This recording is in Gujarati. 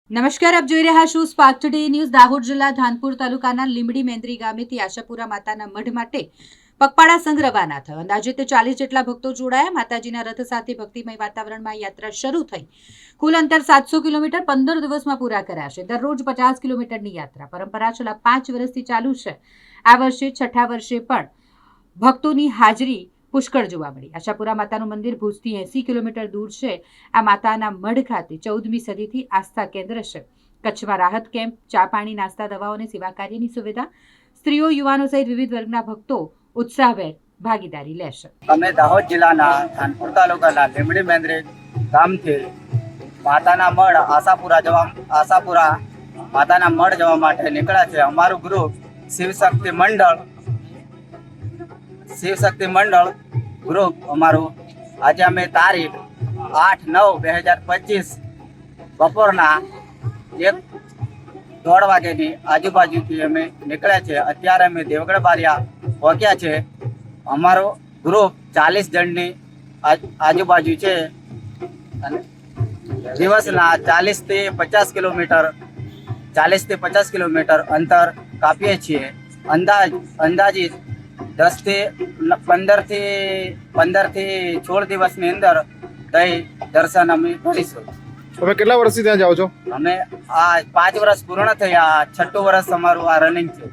નમસ્કાર, આપ જોઈ રહ્યા છો સ્પાર્ક ટુડે ન્યૂઝ. દાહોદ જિલ્લા ધાનપુર તાલુકાના લીંબડી મેંદરી ગામેથી આશાપુરા માતાના મઢ માટે પગપાળા સંઘ રવાના થયો. અંદાજિત 40 જેટલા ભક્તો જોડાયા. માતાજીના રથ સાથે ભક્તિમય વાતાવરણમાં યાત્રા શરૂ થઈ. કુલ અંતર 700 કિલોમીટર 15 દિવસમાં પૂરા કરાશે. દરરોજ 50 કિલોમીટરની યાત્રા પરંપરા છેલ્લા 5 વર્ષથી ચાલુ છે. આ વર્ષે છઠ્ઠા વર્ષે પણ ભક્તોની હાજરી પુષ્કળ જોવા મળી. આશાપુરા માતાનું મંદિર ભુજથી 80 કિલોમીટર દૂર છે. આ માતાના મઢ ખાતે 14મી સદીથી આસ્થા કેન્દ્ર છે. કચ્છમાં રાહત કેમ્પ, ચા પાણી, નાસ્તા, દવાઓ અને સેવા કાર્યની સુવિધા. સ્ત્રીઓ, યુવાનો સહિત વિવિધ વર્ગના ભક્તો ઉત્સાહભેર ભાગીદારી લેશે. અમે દાહોદ જિલ્લાના ધાનપુર તાલુકાના લીંબડી મેંદરી ગામથી માતાના મઢ આશાપુરા માતાના મઢ જવા માટે નીકળ્યા છે. અમારું ગ્રુપ શિવશક્તિ મંડળ ગ્રુપ અમારું. આજે અમે તારીખ 8/9/2025 બપોરના 1:30 વાગ્યાની આજુબાજુથી અમે નીકળ્યા છે. અત્યારે અમે દેવગઢ બારિયા પહોંચ્યા છે. અમારો ગ્રુપ 40 જણની આજુબાજુ છે અને દિવસના 40 થી 50 કિલોમીટર અંતર કાપીએ છીએ. અંદાજિત 10 થી 16 દિવસની અંદર દર્શન અમે કરીશું. તમે કેટલા વર્ષથી ત્યાં જાઓ છો? અમે આ 5 વર્ષ પૂર્ણ થયા. 6ઠું વર્ષ અમારું આ રનિંગ છે.